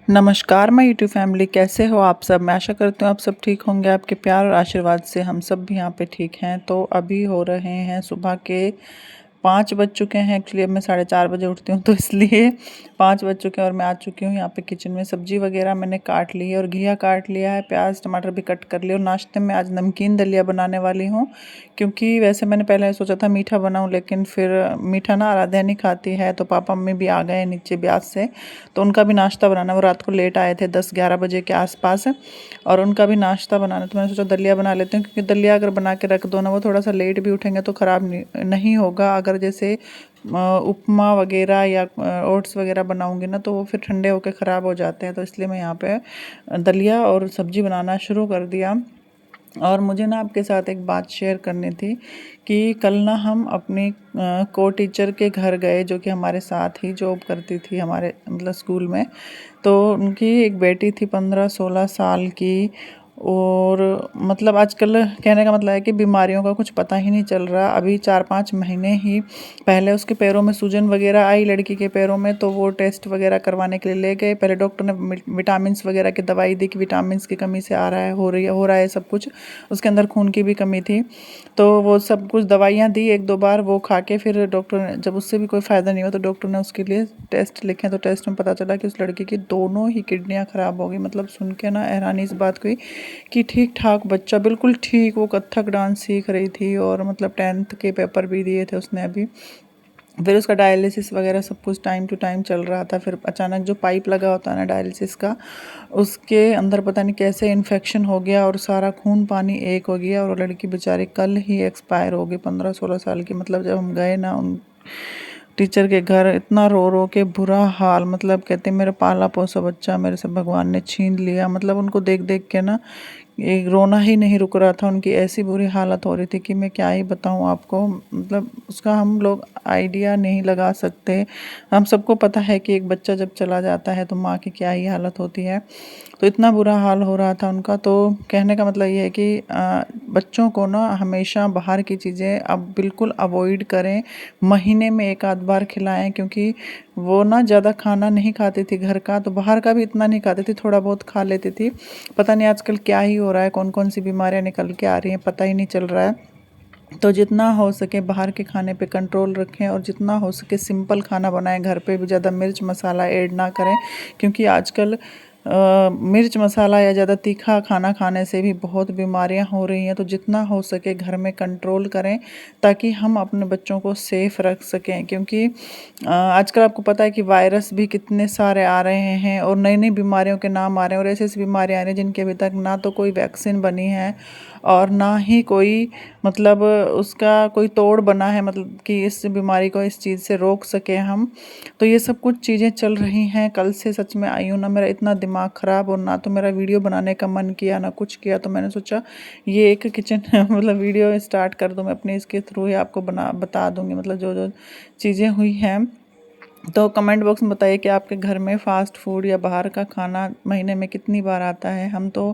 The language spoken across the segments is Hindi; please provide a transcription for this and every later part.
नमस्कार माय यूट्यूब फैमिली, कैसे हो आप सब। मैं आशा करती हूँ आप सब ठीक होंगे। आपके प्यार और आशीर्वाद से हम सब भी यहाँ पे ठीक हैं। तो अभी हो रहे हैं सुबह के 5 बज चुके हैं। एक्चुअली अब मैं 4:30 बजे उठती हूँ तो इसलिए 5 बज चुके हैं और मैं आ चुकी हूँ यहाँ पे किचन में। सब्जी वगैरह मैंने काट ली है और घिया काट लिया है, प्याज टमाटर भी कट कर लिया। और नाश्ते में आज नमकीन दलिया बनाने वाली हूँ, क्योंकि वैसे मैंने पहले सोचा था मीठा बनाऊँ, लेकिन फिर मीठा ना आराध्या नहीं खाती है। तो पापा मम्मी भी आ गए नीचे ब्यास से, तो उनका भी नाश्ता बनाना। वो रात को लेट आए थे 10-11 बजे के आसपास, और उनका भी नाश्ता बनाना। तो मैंने सोचा दलिया बना लेते हैं, क्योंकि दलिया अगर बना के रख दो ना, वो थोड़ा सा लेट भी उठेंगे तो ख़राब नहीं होगा। अगर जैसे उपमा वगैरह या ओट्स वगैरह बनाऊंगी ना, तो वो फिर ठंडे होकर ख़राब हो जाते हैं। तो इसलिए मैं यहाँ पे दलिया और सब्जी बनाना शुरू कर दिया। और मुझे ना आपके साथ एक बात शेयर करनी थी कि कल ना हम अपनी को टीचर के घर गए, जो कि हमारे साथ ही जॉब करती थी हमारे मतलब स्कूल में। तो उनकी एक बेटी थी 15-16 साल की। और मतलब आजकल कहने का मतलब है कि बीमारियों का कुछ पता ही नहीं चल रहा। अभी 4-5 महीने ही पहले उसके पैरों में सूजन वगैरह आई लड़की के पैरों में, तो वो टेस्ट वगैरह करवाने के लिए ले गए। पहले डॉक्टर ने विटामिन्स वगैरह की दवाई दी कि विटामिन्स की कमी से आ रहा है, हो रहा है सब कुछ। उसके अंदर खून की भी कमी थी, तो वो सब कुछ दवाइयाँ दी 1-2 बार वो खा के। फिर डॉक्टर ने, जब उससे भी कोई फ़ायदा नहीं हुआ, तो डॉक्टर ने उसके लिए टेस्ट लिखे। तो टेस्ट में पता चला कि उस लड़की की दोनों ही किडनियाँ ख़राब हो गई। मतलब सुन के ना हैरानी इस बात की कि ठीक ठाक बच्चा, बिल्कुल ठीक, वो कथक डांस सीख रही थी और मतलब 10th के पेपर भी दिए थे उसने अभी। फिर उसका डायलिसिस वगैरह सब कुछ टाइम टू टाइम चल रहा था। फिर अचानक जो पाइप लगा होता है ना डायलिसिस का, उसके अंदर पता नहीं कैसे इन्फेक्शन हो गया और सारा खून पानी एक हो गया, और वो लड़की बेचारी कल ही एक्सपायर हो गई, 15-16 साल की। मतलब जब हम गए ना उन टीचर के घर, इतना रो रो के बुरा हाल। मतलब कहते मेरे पाला पोसा बच्चा मेरे से भगवान ने छीन लिया। मतलब उनको देख देख के ना एक रोना ही नहीं रुक रहा था। उनकी ऐसी बुरी हालत हो रही थी कि मैं क्या ही बताऊं आपको। मतलब उसका हम लोग आइडिया नहीं लगा सकते। हम सबको पता है कि एक बच्चा जब चला जाता है तो माँ की क्या ही हालत होती है। तो इतना बुरा हाल हो रहा था उनका। तो कहने का मतलब ये है कि बच्चों को ना हमेशा बाहर की चीज़ें अब बिल्कुल अवॉइड करें। महीने में 1 आध बार खिलाएं, क्योंकि वो ना ज़्यादा खाना नहीं खाती थी घर का, तो बाहर का भी इतना नहीं खाती थी, थोड़ा बहुत खा लेती थी। पता नहीं आजकल क्या ही हो रहा है, कौन कौन सी बीमारियां निकल के आ रही हैं, पता ही नहीं चल रहा है। तो जितना हो सके बाहर के खाने पे कंट्रोल रखें, और जितना हो सके सिंपल खाना बनाएं। घर पे भी ज़्यादा मिर्च मसाला ऐड ना करें, क्योंकि आजकल मिर्च मसाला या ज़्यादा तीखा खाना खाने से भी बहुत बीमारियां हो रही हैं। तो जितना हो सके घर में कंट्रोल करें, ताकि हम अपने बच्चों को सेफ़ रख सकें। क्योंकि आजकल आपको पता है कि वायरस भी कितने सारे आ रहे हैं, और नई नई बीमारियों के नाम आ रहे हैं, और ऐसी ऐसी बीमारियाँ आ रही हैं जिनकी अभी तक ना तो कोई वैक्सीन बनी है और ना ही कोई मतलब उसका कोई तोड़ बना है, मतलब कि इस बीमारी को इस चीज़ से रोक सके हम। तो ये सब कुछ चीज़ें चल रही हैं। कल से सच में आई हूँ ना, मेरा इतना दिमाग ख़राब, और ना तो मेरा वीडियो बनाने का मन किया ना कुछ किया। तो मैंने सोचा ये एक किचन मतलब वीडियो स्टार्ट कर दूँ मैं अपने, इसके थ्रू ही आपको बता दूँगी मतलब जो जो चीज़ें हुई हैं। तो कमेंट बॉक्स में बताइए कि आपके घर में फ़ास्ट फूड या बाहर का खाना महीने में कितनी बार आता है। हम तो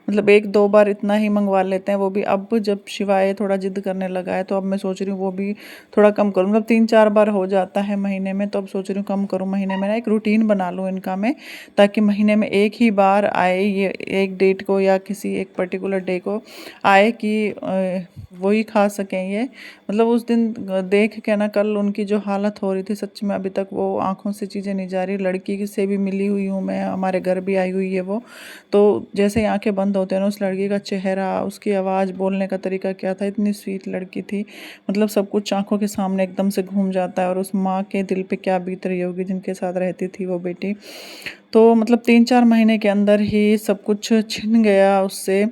मतलब 1-2 बार इतना ही मंगवा लेते हैं, वो भी अब जब शिवाय थोड़ा ज़िद करने लगा है, तो अब मैं सोच रही हूँ वो भी थोड़ा कम करूँ। मतलब 3-4 बार हो जाता है महीने में, तो अब सोच रही हूँ कम करूँ। महीने में ना एक रूटीन बना लूँ इनका मैं, ताकि महीने में एक ही बार आए, ये एक डेट को या किसी एक पर्टिकुलर डे को आए कि वही खा सकें ये। मतलब उस दिन देख के ना कल उनकी जो हालत हो रही थी, सच में अभी तक वो आंखों से चीज़ें नहीं जा रही। लड़की से भी मिली हुई हूँ मैं, हमारे घर भी आई हुई है वो। तो जैसे ही आंखें बंद होते हैं ना, उस लड़की का चेहरा, उसकी आवाज़, बोलने का तरीका क्या था, इतनी स्वीट लड़की थी। मतलब सब कुछ आंखों के सामने एकदम से घूम जाता है। और उस माँ के दिल पे क्या बीत रही होगी जिनके साथ रहती थी वो बेटी। तो मतलब 3-4 महीने के अंदर ही सब कुछ छिन गया उससे।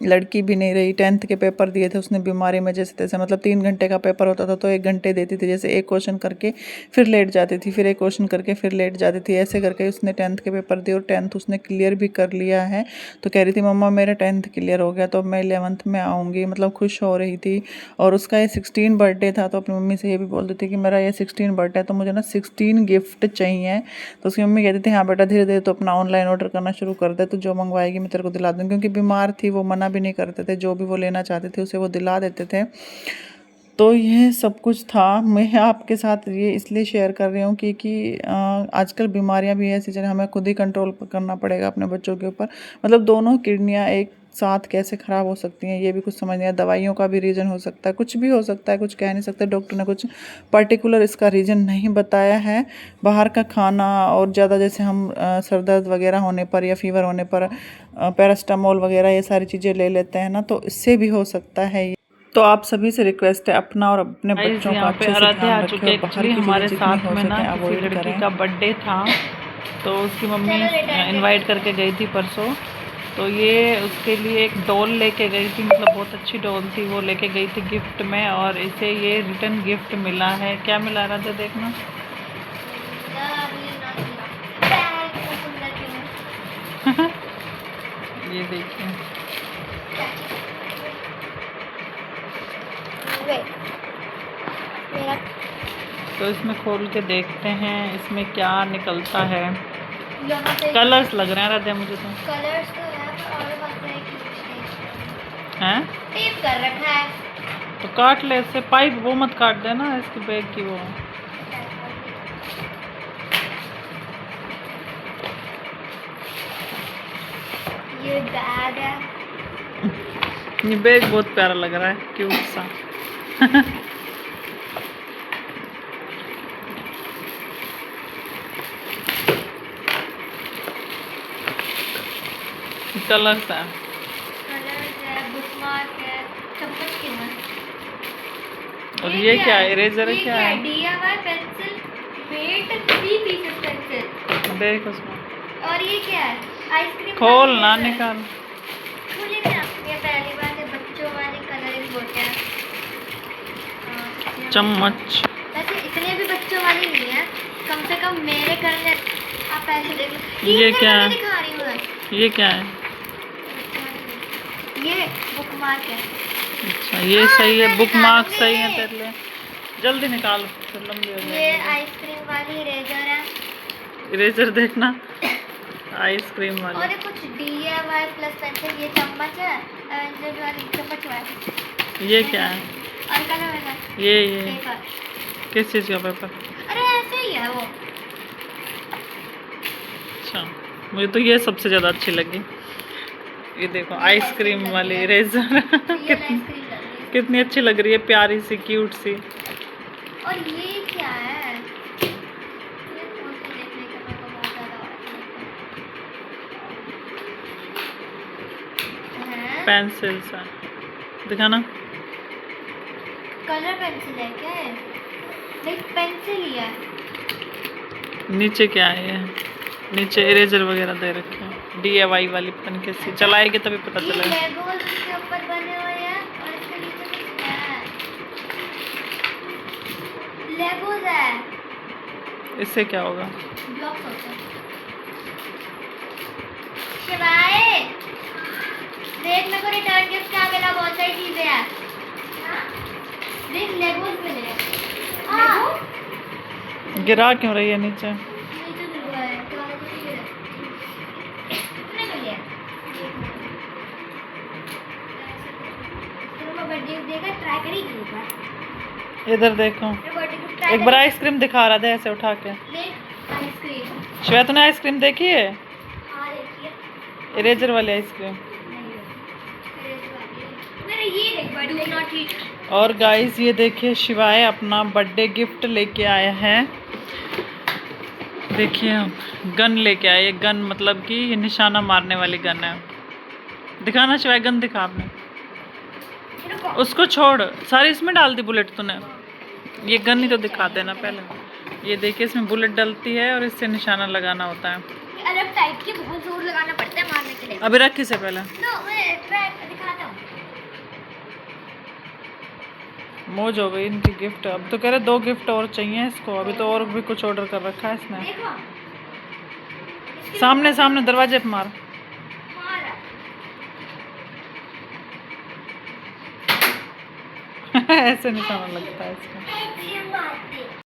लड़की भी नहीं रही। 10th के पेपर दिए थे उसने बीमारी में जैसे तैसे। मतलब 3 घंटे का पेपर होता था तो 1 घंटे देती थी। जैसे एक क्वेश्चन करके फिर लेट जाती थी, फिर एक क्वेश्चन करके फिर लेट जाती थी। ऐसे करके उसने 10th के पेपर दिए, और 10th उसने क्लियर भी कर लिया है। तो कह रही थी मम्मा मेरा 10th क्लियर हो गया, तो मैं 11th में आऊँगी। मतलब खुश हो रही थी। और उसका ये 16 बर्थडे था, तो अपनी मम्मी से ये भी बोलती थी कि मेरा ये 16 बर्थडे है, तो मुझे ना 16 गिफ्ट चाहिए। तो उसकी मम्मी कहती थी हाँ बेटा धीरे धीरे तो अपना ऑनलाइन ऑर्डर करना शुरू कर दे, तो जो मंगवाएगी मैं तेरे को दिला दूँगी। क्योंकि बीमार थी वो, मना भी नहीं करते थे, जो भी वो लेना चाहते थे उसे वो दिला देते थे। तो ये सब कुछ था। मैं आपके साथ ये इसलिए शेयर कर रही हूँ क्योंकि आजकल बीमारियां भी ऐसी चल हमें खुद ही कंट्रोल करना पड़ेगा अपने बच्चों के ऊपर। मतलब दोनों किडनियां एक साथ कैसे ख़राब हो सकती हैं ये भी कुछ समझ नहीं आया। दवाइयों का भी रीज़न हो सकता है, कुछ भी हो सकता है, कुछ कह नहीं सकते। डॉक्टर ने कुछ पर्टिकुलर इसका रीज़न नहीं बताया है। बाहर का खाना और ज़्यादा जैसे हम सर दर्द वगैरह होने पर या फीवर होने पर पैरास्टामोल वगैरह ये सारी चीज़ें ले लेते हैं ना, तो इससे भी हो सकता है। तो आप सभी से रिक्वेस्ट है अपना और अपने बच्चों का यहाँ पे अच्छे से आराध्या ध्यान आ रखें चुके और हैं। बाहर एक्चुअली की चीज़ें हमारे जितनी साथ हो में ना सके किसी अवॉइड लड़की करें। का बर्थडे था, तो उसकी मम्मी इनवाइट करके गई थी परसों। तो ये उसके लिए एक डॉल लेके गई थी, मतलब बहुत अच्छी डॉल थी, वो लेके गई थी गिफ्ट में। और इसे ये रिटर्न गिफ्ट मिला है। क्या मिला आराध्या देखना। ये देखिए, तो इसमें खोल के देखते हैं इसमें क्या निकलता है। कलर्स लग रहे हैं राधे मुझे तो। कलर्स तो है पर और बात है कि हैं टेप कर रखा है। तो काट ले इससे, पाइप वो मत काट देना इसके बैग की वो। ये बैग है। ये बैग बहुत प्यारा लग रहा है, क्यूट सा। कलर्स है, कलर्स है, बुकमार्क है, चम्मच की है। और ये क्या है, इरेजर है, क्या है? DIY pencil weight 3 pieces pencil. देख उसमें, और ये क्या है? आइसक्रीम खोल ना निकाल। खोलिए ना। ये पहली बार है बच्चों वाली कलरिंग बोलते हैं। चम्मच वैसे इतने भी बच्चों वाली नहीं है, कम से कम मेरे करने। आप पहले देख लो। ये क्या है? दिखा रही हूँ मैं। ये क्या है? ये बुकमार्क है। अच्छा ये सही है, बुक मार्क सही है तेरे लिए। जल्दी निकाल, फिर लंबी हो ये जाएगी। आइसक्रीम वाली इरेजर है। इरेजर देखना, आइसक्रीम वाली। और ये कुछ DIY प्लस पेंसिल। ये चम्मच है, एवेंजर्स वाली चम्मच वाली। ये क्या है? और कलर है ये पेपर। किस चीज़ का पेपर? अरे ऐसे ही है वो। अच्छा मुझे तो ये सबसे ज़्यादा अच्छी लगी। ये देखो आइसक्रीम वाली इरेजर। कितनी अच्छी लग रही है, प्यारी सी, क्यूट सी। और ये क्या है? ये फोन से देखने का मेरे को बहुत ज़्यादा है। पेंसिल्स है, दिखाना। कलर पेंसिल है क्या है? नहीं पेंसिल ही है। नीचे क्या है ये? नीचे इरेजर वगैरह दे रखे हैं, DIY वाली पन कैसी चलाएगी तभी पता ये चलेगा। लेगोस के ऊपर बने हुए हैं और इसके नीचे कुछ है। लेगोस है। इससे क्या होगा? ब्लॉक्स होते हैं। शिवाय देख, मेरे को रिटर्न गिफ्ट क्या मिला, बहुत सारी चीजें हैं। देख लेगोस मिले हैं। गिरा क्यों रही है नीचे? नीचे गिरा है तो वाला कुछ गिरा है। कितने मिले हैं? चलो मैं बर्थडे देखा ट्राई करेगी एक बार। इधर देखो, बर्थडे गिफ्ट ट्राई एक बार आइसक्रीम दिखा रहा था ऐसे उठा के। देख आइसक्रीम। श्वेता ने आइसक्रीम देखी है? हाँ देखिए। इरेजर वाली आइसक्रीम। मेरा ये देख बट डू नॉट ईट। और गाइस ये देखिए, शिवाय अपना बर्थडे गिफ्ट लेके आया है। देखिए गन लेके आया। ये गन मतलब कि ये निशाना मारने वाली गन है। दिखाना शिवाय, गन दिखा आपने। उसको छोड़, सारी इसमें डाल दी बुलेट तूने। ये गन ही तो दिखा देना पहले। ये देखिए इसमें बुलेट डलती है और इससे निशाना लगाना होता है। अलग टाइप के बहुत जोर लगाना पड़ता है मारने के लिए। अभी रख इसे पहले। तो मैं दिखाता हूँ। मौज हो गई इनकी गिफ्ट। अब तो कह रहे 2 गिफ्ट और चाहिए इसको। अभी तो और भी कुछ ऑर्डर कर रखा है इसने। देखो सामने सामने दरवाजे पे मार। मारा। ऐसे निशाना लगता है इसका।